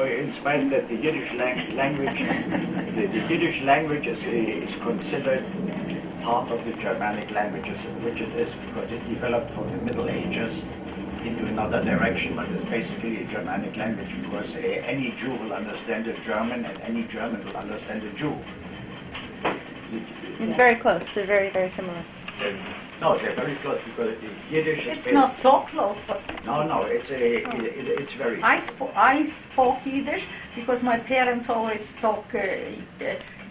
in spite that the Yiddish language, the Yiddish language is considered part of the Germanic languages, which it is because it developed from the Middle Ages into another direction, but it's basically a Germanic language because any Jew will understand a German and any German will understand a Jew. It's very close. They're very, very similar. No, they're very close because Yiddish is... It's not so close, but it's... No, it's very... I spoke Yiddish because my parents always talk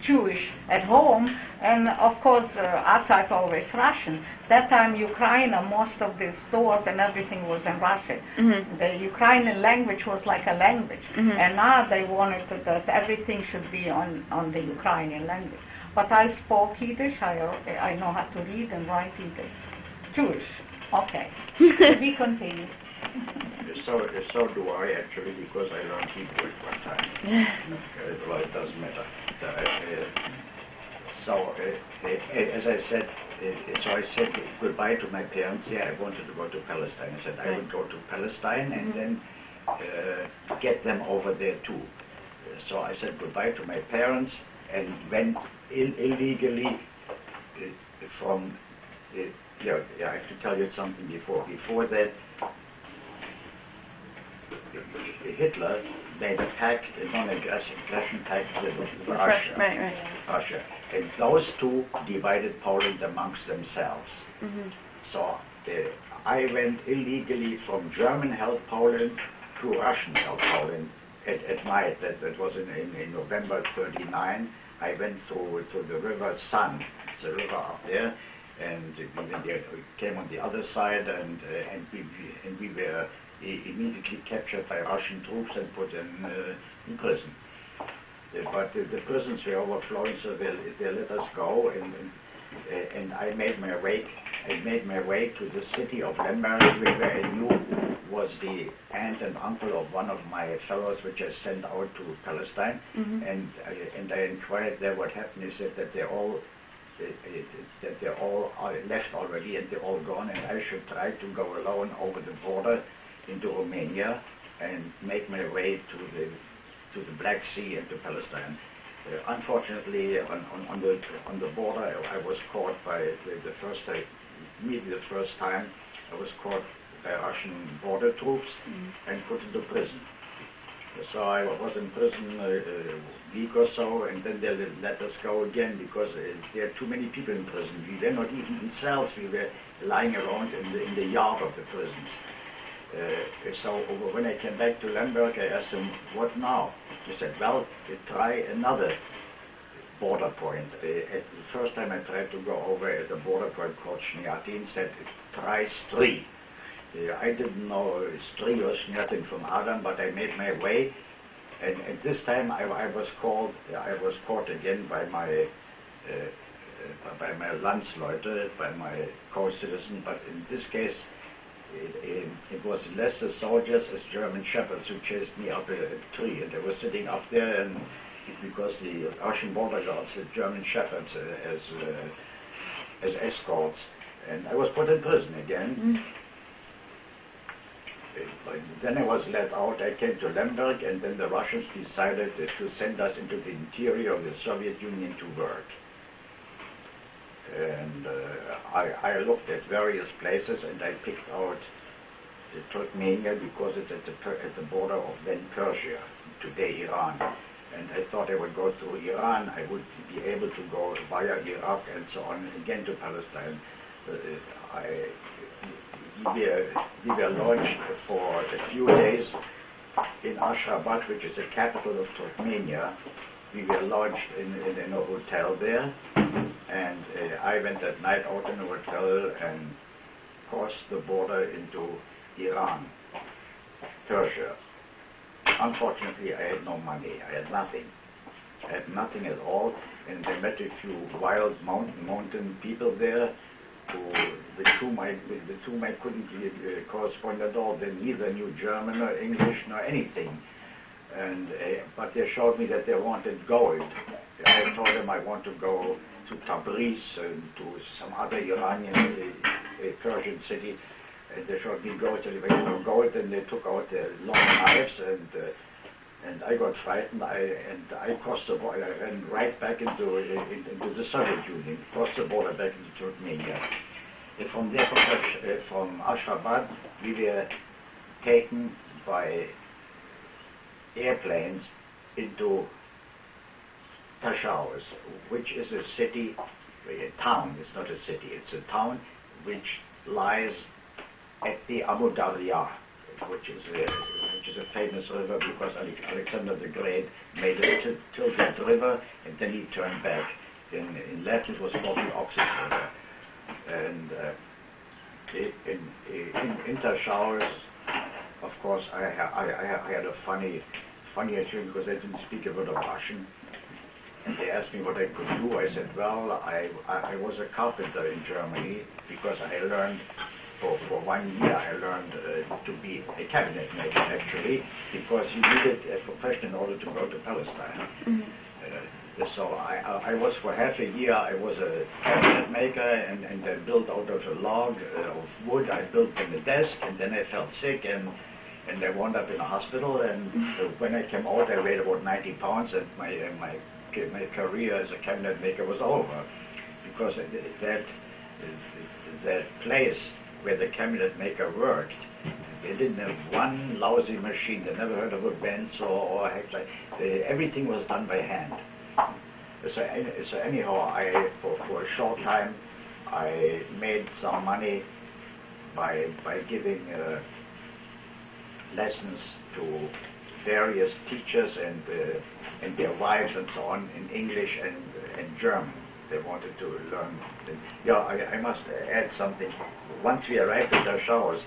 Jewish at home, and of course outside always Russian. That time Ukraine, most of the stores and everything was in Russian. Mm-hmm. The Ukrainian language was like a language, and now they wanted that everything should be on the Ukrainian language. But I spoke Yiddish, I know how to read and write Yiddish. Jewish, okay. We continue. So do I actually, because I learned Hebrew at one time. Well, it doesn't matter. As I said, so I said goodbye to my parents. Yeah, I wanted to go to Palestine. I said I would go to Palestine and then get them over there too. So I said goodbye to my parents and went illegally from... I have to tell you something before. Before that, Hitler made a pact, a non-aggression pact with Russia. Right. Russia. And those two divided Poland amongst themselves. Mm-hmm. So I went illegally from German-held Poland to Russian-held Poland at night. That was in November '39. I went through the river San, the river up there, and we came on the other side, and we were immediately captured by Russian troops and put in prison. But the prisons were overflowing, so they let us go, and I made my way to the city of Lemberg, where I knew was the aunt and uncle of one of my fellows, which I sent out to Palestine, and I inquired there what happened. He said that they're all left already and they're all gone, and I should try to go alone over the border into Romania and make my way to the Black Sea and to Palestine. Unfortunately, on the border, I was caught by the first time I was caught by Russian border troops and put into prison. So I was in prison a week or so, and then they let us go again because there are too many people in prison. We were not even in cells, we were lying around in the yard of the prisons. So when I came back to Lemberg, I asked him, what now? He said, well, try another border point. At the first time I tried to go over at a border point called Shnyatin, said, try Stri. I didn't know Stri or Shnyatin from Adam, but I made my way. And at this time I was caught again by my Landsleute, by my co-citizen, but in this case it was less the soldiers as German shepherds who chased me up a tree, and I was sitting up there, and because the Russian border guards had German shepherds as escorts, and I was put in prison again. Then I was let out. I came to Lemberg, and then the Russians decided to send us into the interior of the Soviet Union to work. And I looked at various places, and I picked out Turkmenia because it's at the border of then Persia, today Iran. And I thought I would go through Iran. I would be able to go via Iraq and so on again to Palestine. We were launched for a few days in Ashgabat, which is the capital of Turkmenia. We were lodged in a hotel there, and I went at night out in the hotel and crossed the border into Iran, Persia. Unfortunately, I had no money. I had nothing. I had nothing at all, and I met a few wild mountain people there with whom I couldn't correspond at all. They neither knew German or English nor anything. And but they showed me that they wanted gold. I told them I want to go to Tabriz and to some other Iranian, Persian city. And they showed me gold. They went, gold, and they took out their long knives and and I got frightened. I crossed the border. I ran right back into the Soviet Union, crossed the border back into Turkmenia. And from there, from Ashgabat, we were taken by airplanes into Tashaus, which is a city, a town. It's not a city. It's a town which lies at the Amu Darya, which is a famous river because Alexander the Great made it till that river, and then he turned back. In Latin, it was called the Oxus River. And in Tashaus, of course, I had a funny attitude because I didn't speak a word of Russian. And they asked me what I could do. I said, well, I was a carpenter in Germany because I learned, for 1 year, I learned to be a cabinet maker, actually, because you needed a profession in order to go to Palestine. So I was, for half a year, I was a cabinet maker, and I built out of a log of wood. I built in the desk, and then I felt sick, and I wound up in a hospital. And when I came out, I weighed about 90 pounds, and my career as a cabinet maker was over, because that place where the cabinet maker worked, they didn't have one lousy machine. They never heard of a bench or everything was done by hand. So anyhow, for a short time, I made some money by giving lessons to various teachers and their wives and so on in English and German. They wanted to learn. Yeah, I must add something. Once we arrived at Tashaus,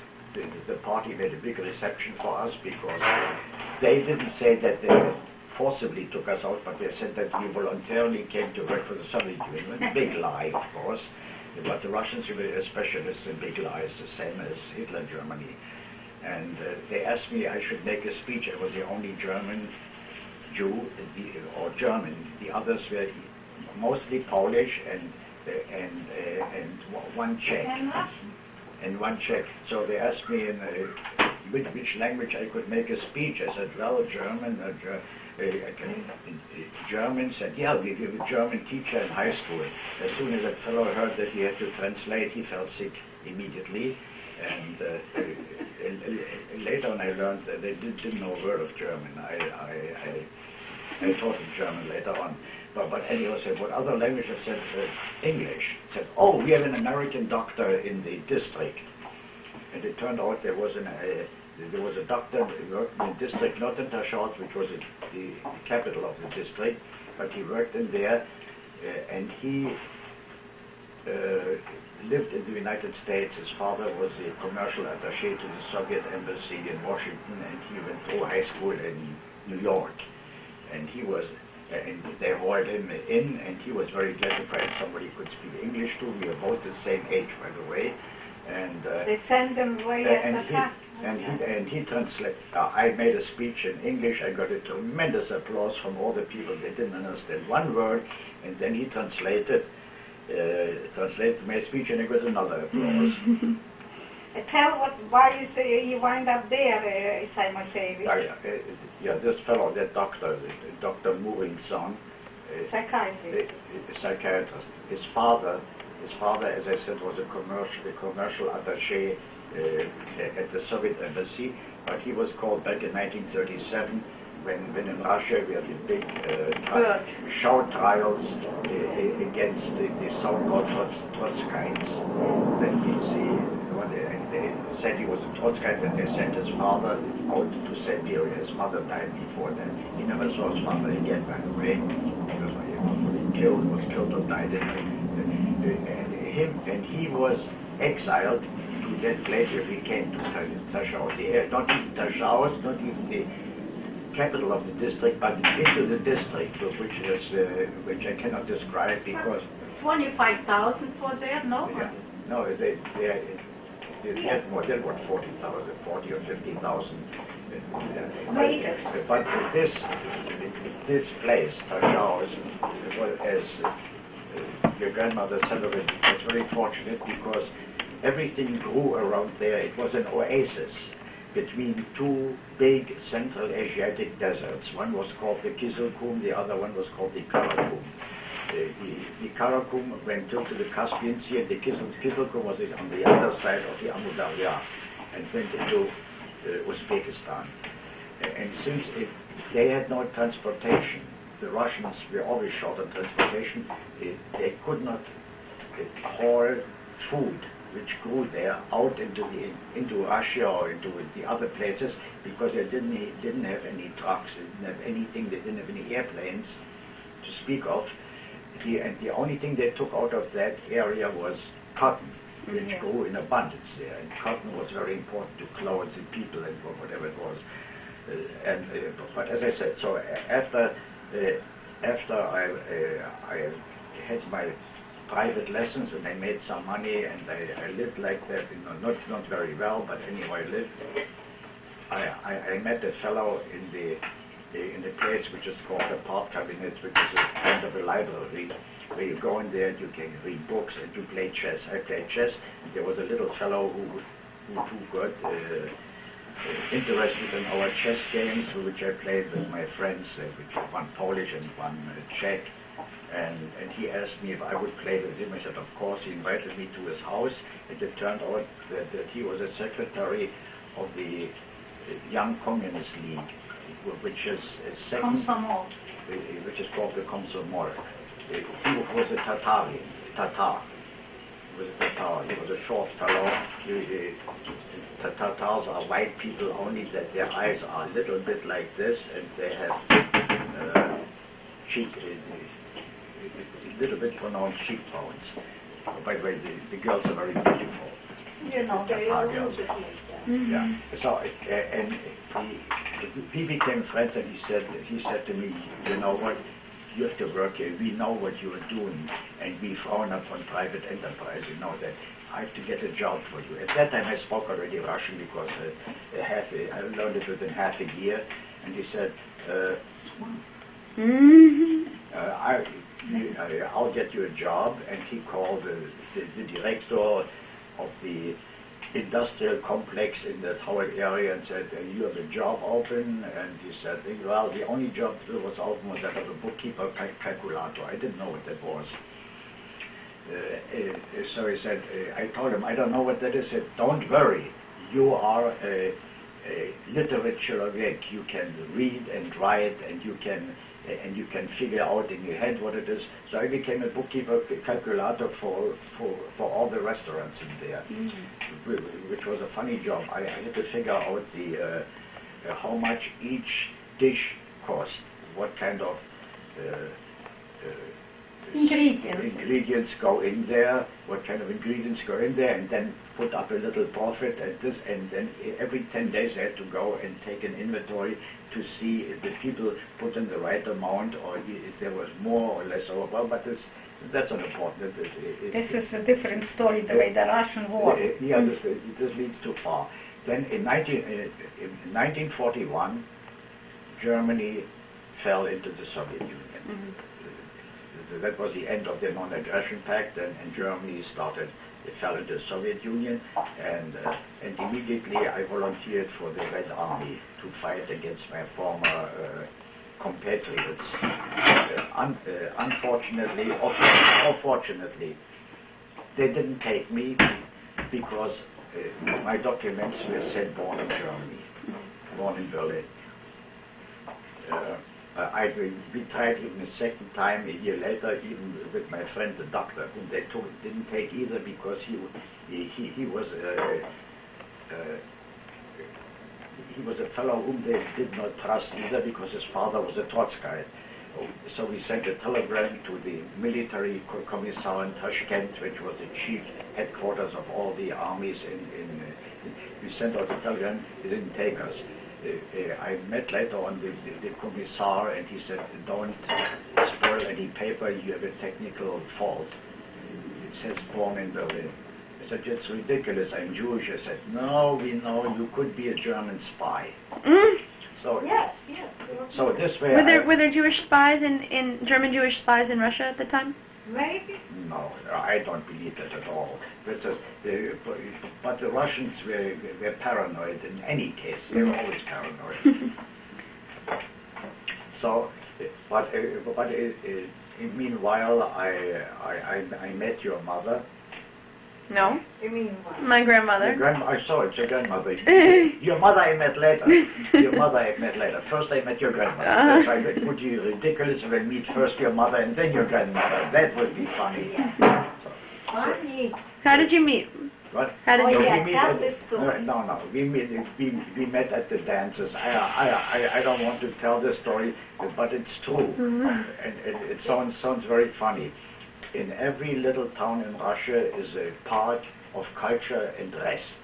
the party made a big reception for us because they didn't say that they forcibly took us out, but they said that we voluntarily came to work for the Soviet Union. Big lie, of course. But the Russians were specialists in big lies, the same as Hitler Germany. And they asked me I should make a speech. I was the only German Jew, or German. The others were mostly Polish and one Czech. And one Czech. So they asked me in which language I could make a speech. I said, well, German. German said, yeah, we have a German teacher in high school. As soon as that fellow heard that he had to translate, he felt sick immediately. And later on I learned that they didn't know a word of German. I taught them German later on. But anyhow, said, what other language? I said, English. Said, oh, we have an American doctor in the district. And it turned out there was a doctor who worked in the district, not in Tashaus, which was the capital of the district, but he worked in there, and he lived in the United States. His father was the commercial attaché to the Soviet embassy in Washington, and he went through high school in New York. And he was, and they hauled him in, and he was very glad to find somebody who could speak English too. We were both the same age, by the way. And they sent them away as a cat. And he translated. I made a speech in English. I got a tremendous applause from all the people. They didn't understand one word, and then he translated my speech, and I got another applause. Tell why you wind up there, Isai Mosevich? Yeah, this fellow, that doctor, Dr. Murinson, psychiatrist. His father, as I said, was a commercial attaché at the Soviet embassy, but he was called back in 1937 when in Russia we had the big show trials against the so-called Trotskyites. They said he was a Trotskyite, and they sent his father out to Siberia. His mother died before that. He never saw his father again, by the way. He was killed or died. And he was exiled to that place where we came to Tashaus. Not even Tashaus, not even the capital of the district, but into the district, which I cannot describe because 25,000 were there, no? Yeah, no, they had more than 40,000, 40 or 50,000 natives. But this place, Tashaus, as your grandmother said of it, was very fortunate because everything grew around there. It was an oasis. between two big Central Asiatic deserts. One was called the Kizilkum, the other one was called the Karakum. The Karakum went to the Caspian Sea, and the Kizilkum was on the other side of the Amu Darya and went into Uzbekistan. And since they had no transportation, the Russians were always short on transportation, they could not haul food which grew there out into Russia or into the other places, because they didn't have any trucks, they didn't have anything, they didn't have any airplanes to speak of. And the only thing they took out of that area was cotton, which grew in abundance there. And cotton was very important to clothe the people and whatever it was. But as I said, so after I had my private lessons and I made some money and I lived like that, not very well, but anyway I lived. I met a fellow in the place which is called a part cabinet, which is a kind of a library where you go in there and you can read books and you play chess. I played chess, and there was a little fellow who got interested in our chess games, which I played with my friends, which one Polish and one Czech. And he asked me if I would play with him. I said, of course. He invited me to his house, and it turned out that he was a secretary of the Young Communist League, which is a second, which is called the Komsomol. He was a Tatar. He was a Tatar. He was a short fellow. The Tatars are white people, only that their eyes are a little bit like this, and they have little bit pronounced cheekbones. By the way, the girls are very beautiful. You know, The they Tatar are a little girls. bit like that. Yeah. So and we became friends, and he said to me, you know what, you have to work here. We know what you are doing, and we frown upon private enterprise. You know that. I have to get a job for you. At that time I spoke already Russian because I learned it within half a year. And he said, I'll get you a job. And he called the director of the industrial complex in that whole area and said, you have a job open? And he said, well, the only job that was open was that of a bookkeeper calculator. I didn't know what that was. So he said, I told him, I don't know what that is. He said, don't worry, you are a literature geek. You can read and write, and you can figure out in your head what it is. So I became a bookkeeper calculator for all the restaurants in there, which was a funny job. I had to figure out how much each dish cost, what kind of ingredients go in there, what kind of ingredients go in there, and then put up a little profit and this, and then every 10 days I had to go and take an inventory to see if the people put in the right amount or if there was more or less. Well, but that's not important. This is a different story, the way the Russian war. Yeah, this leads too far. Then in 1941, Germany fell into the Soviet Union. That was the end of the non-aggression pact, and Germany fell into the Soviet Union, and immediately I volunteered for the Red Army to fight against my former compatriots. Unfortunately, or fortunately, they didn't take me because my documents were said born in Germany, born in Berlin. We tried even a second time a year later, even with my friend the doctor, whom they didn't take either because he was a fellow whom they did not trust either because his father was a Trotskyite. So we sent a telegram to the military commissar in Tashkent, which was the chief headquarters of all the armies we sent out a telegram. He didn't take us. I met later on the commissar, and he said, don't spoil any paper, you have a technical fault. It says born in Berlin. I said, it's ridiculous, I'm Jewish. I said, no, we know you could be a German spy. So Yes. So this way Were there Jewish spies German Jewish spies in Russia at the time? Maybe. No, I don't believe that at all. This is, but the Russians were paranoid in any case. They were always paranoid. So, meanwhile, I met your mother. No, You mean what? my grandmother. I saw it, your grandmother. Your mother I met later. Your mother I met later. First I met your grandmother. That's why it would be ridiculous if I meet first your mother and then your grandmother. That would be funny. Yeah. So, Funny. How did you meet? what? How did Oh, you yeah. meet? we tell met the story. No. We met at the dances. I don't want to tell the story, but it's true, and it sounds very funny. In every little town in Russia is a part of culture and rest.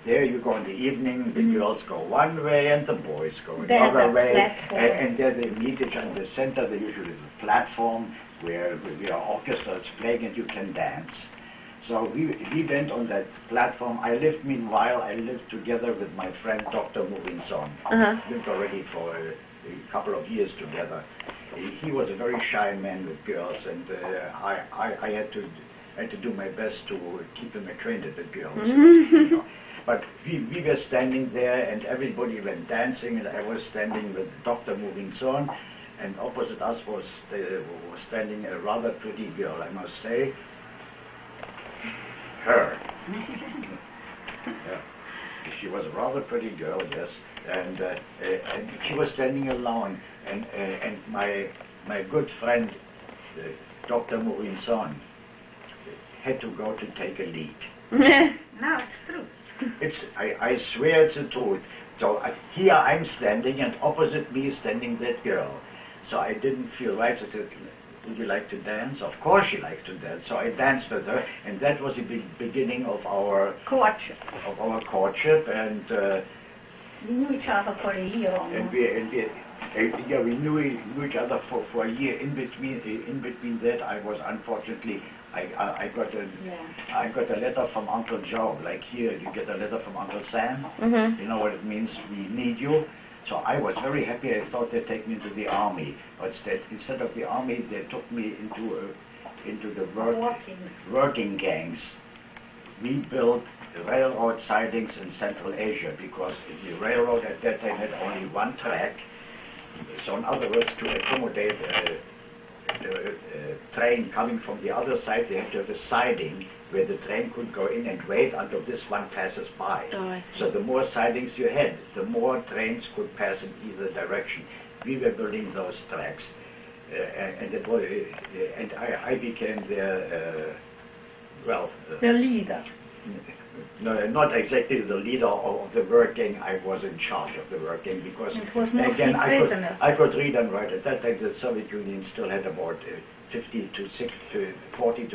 There you go in the evening, the girls go one way and the boys go They have another that way, platform. and there they meet each other in the center. There usually is a platform where your orchestra is playing and you can dance. So we went on that platform. Meanwhile, I lived together with my friend Dr. Murinson. Lived already for a couple of years together. He was a very shy man with girls, and I had to do my best to keep him acquainted with girls. You know. But we were standing there, and everybody went dancing, and I was standing with Dr. Murinson, and opposite us was standing a rather pretty girl, I must say. Her. Yeah. She was a rather pretty girl, yes, and she was standing alone, and my good friend, Dr. Murinson, had to go to take a leak. No, it's true. I swear it's the truth. So here I'm standing, and opposite me is standing that girl. So I didn't feel right. I said, would you like to dance? Of course she liked to dance. So I danced with her, and that was the beginning of our Courtship. courtship, and We knew each other for a year almost. we knew each other for a year. In between that, I was unfortunately I got a letter from Uncle Joe. Like here, you get a letter from Uncle Sam. You know what it means? We need you. So I was very happy. I thought they'd take me into the army, but instead of the army, they took me into the working gangs. We built railroad sidings in Central Asia because the railroad at that time had only one track. So in other words, to accommodate a train coming from the other side, they had to have a siding where the train could go in and wait until this one passes by. Oh, I see. So the more sidings you had, the more trains could pass in either direction. We were building those tracks, and I became their The leader. no, not exactly the leader of the working. I was in charge of the working because It was mostly again prisoners. I could read and write. At that time, the Soviet Union still had about 40 to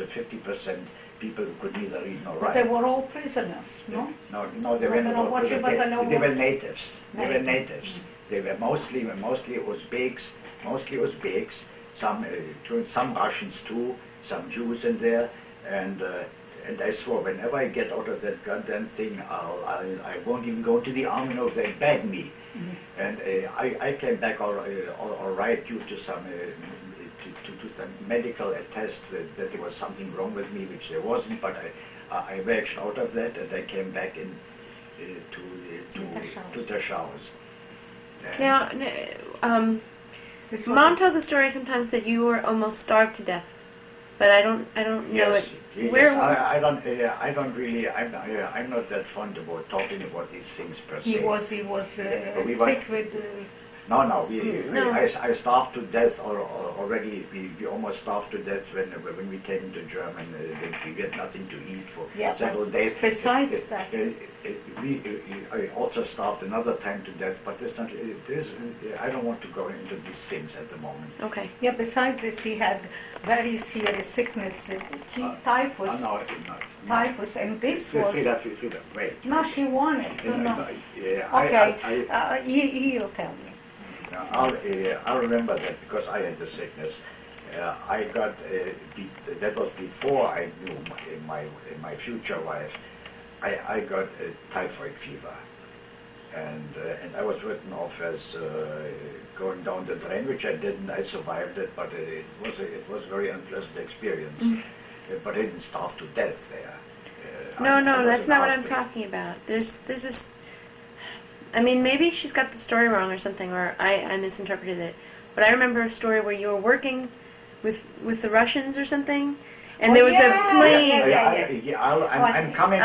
50% people who could neither read nor write. They were all prisoners, no? No, they were No, not. what prisoners. about the They were Nova? natives. They were natives. They were mostly Uzbeks. Mostly Uzbeks. Some Russians too. Some Jews in there, and I swore whenever I get out of that goddamn thing, I won't even go to the army. No, if they beg me. And I came back all right due to some some medical tests that there was something wrong with me, which there wasn't. But I waxed out of that, and I came back in to Tashow's. Now, This was Mom tells a story sometimes that you were almost starved to death, but I don't know Yes, it. Where? I don't really. I'm not that fond about talking about these things per se. he was We sick with. No. No. I starved to death already. We almost starved to death when we came into Germany. We had nothing to eat for Yeah, several but days. besides that- I also starved another time to death. But I don't want to go into these things at the moment. Okay. Yeah, besides this, he had very serious sickness, typhus. No. Typhus, and this was. Frida, wait. No, she wanted to know. Yeah, Okay, he'll tell me. I'll remember that because I had the sickness. I got that was before I knew my future wife. I got a typhoid fever, and I was written off as going down the drain, which I didn't. I survived it, but it was a very unpleasant experience. But I didn't starve to death there. No, that's not what I'm talking. talking about. There's this. I mean, maybe she's got the story wrong or something, or I misinterpreted it. But I remember a story where you were working with the Russians or something, and there was a plane. I'm coming.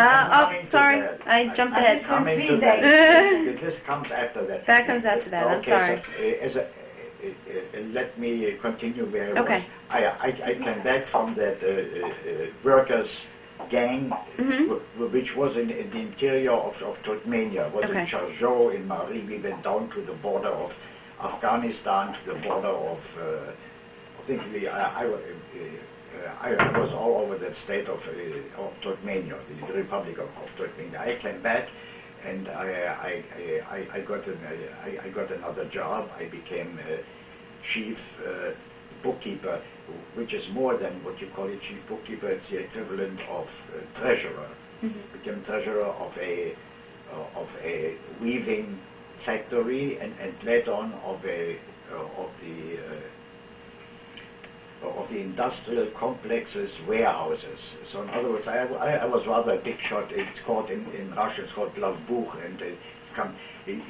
Sorry, to that. I jumped I'm ahead. coming to 3 that. days. This comes after that. That comes after that. I'm sorry. So, let me continue where I Okay. was. I came back from that workers' gang, which was in the interior of Turkmenia. It was in Okay. Sharjah, in Mari. We went down to the border of Afghanistan, to the border of, I think I was all over that state of Turkmenia, the Republic of Turkmenia. I came back, and I got another job. I became chief bookkeeper, which is more than what you call a chief bookkeeper. It's the equivalent of treasurer. Became treasurer of a weaving factory, and later on of the industrial complexes warehouses. So in other words, I was rather a big shot. It's called in Russian, it's called Glavbuch, and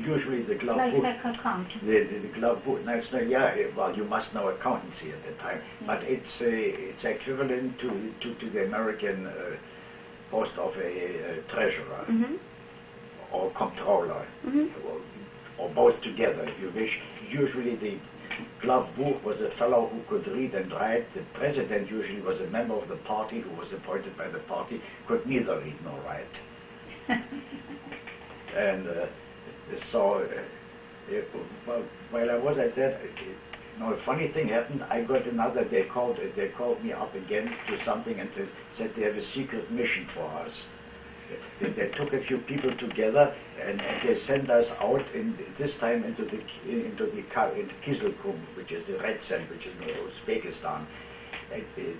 usually the Glavbuch. Like account. The Glavbuch. No, it's not, yeah. Well, you must know accountancy at the time, but it's equivalent to the American post of a treasurer or comptroller, or both together, if you wish. Usually the Glavbuch was a fellow who could read and write. The president usually was a member of the party who was appointed by the party, could neither read nor write. And while I was at that, a funny thing happened. I got another. They called me up again to something, and they said they have a secret mission for us. They took a few people together, and they sent us out this time into Kizilkum, which is the Red Sand, which is in Uzbekistan.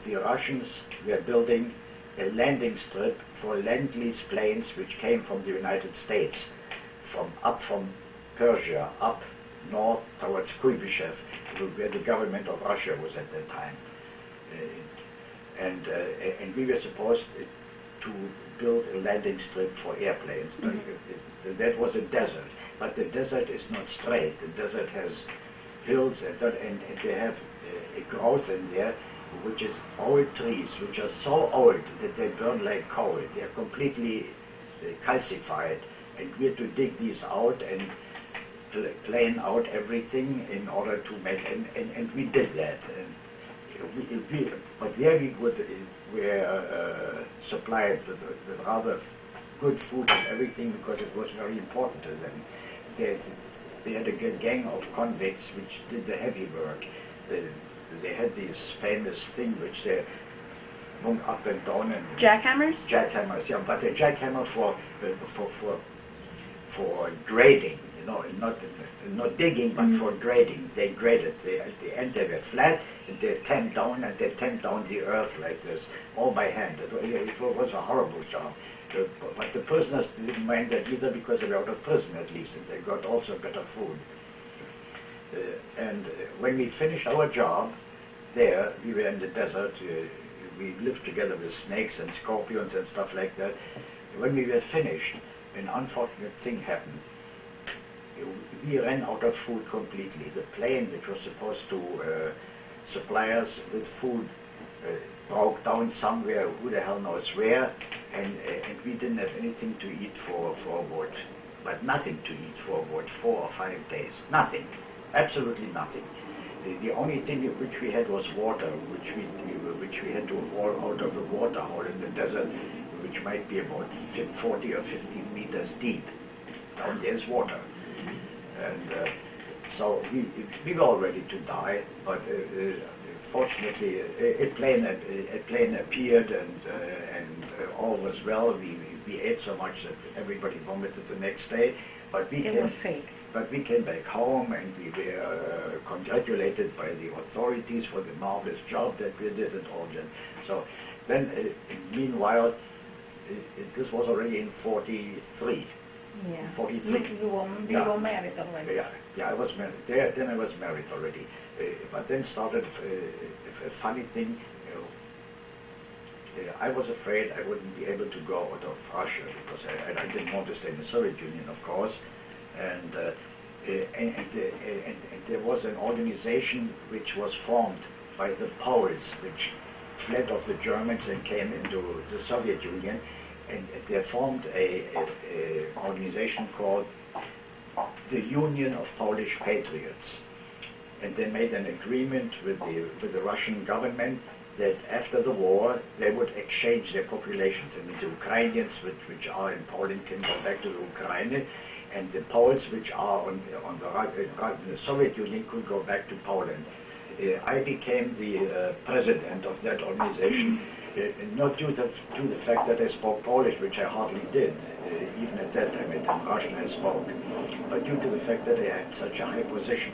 The Russians were building a landing strip for Lend-Lease planes, which came from the United States, from Persia up north towards Kuibyshev, where the government of Russia was at that time, and we were supposed to build a landing strip for airplanes. That was a desert, but the desert is not straight. The desert has hills, and they have a growth in there, which is old trees, which are so old that they burn like coal. They are completely calcified, and we had to dig these out and plane out everything in order to make, and we did that. But there we were supplied with rather good food and everything, because it was very important to them. They had a gang of convicts which did the heavy work. They had this famous thing which they hung up and down, and Jackhammers? jackhammers, yeah, but a jackhammer for grading, not digging, but for grading. They graded. At the end they were flat, and they tamped down the earth like this, all by hand. It was a horrible job. But the prisoners didn't mind that either, because they were out of prison at least, and they got also better food. And when we finished our job there, we were in the desert. We lived together with snakes and scorpions and stuff like that. When we were finished, an unfortunate thing happened. We ran out of food completely. The plane which was supposed to supply us with food broke down somewhere, who the hell knows where, and we didn't have anything to eat for what, but nothing to eat for what, 4 or 5 days. Nothing, absolutely nothing. The only thing which we had was water, which we had to haul out of a water hole in the desert, which might be about 40 or 50 meters deep. Down there's water. And so we were all ready to die, but fortunately a plane appeared, and all was well. We ate so much that everybody vomited the next day, but we came back home, and we were congratulated by the authorities for the marvelous job that we did and all that. So then, meanwhile, this was already in 43. Yeah. 43. You were married already. Yeah, I was married. Then I was married already. But then started a funny thing. I was afraid I wouldn't be able to go out of Russia because I didn't want to stay in the Soviet Union, of course. And there was an organization which was formed by the Poles, which fled of the Germans and came into the Soviet Union. And they formed a organization called the Union of Polish Patriots. And they made an agreement with the Russian government that after the war they would exchange their populations. I mean, the Ukrainians which are in Poland can go back to the Ukraine, and the Poles which are in the Soviet Union could go back to Poland. I became the president of that organization, not due to the fact that I spoke Polish, which I hardly did, even at that time. In Russian I spoke, but due to the fact that I had such a high position.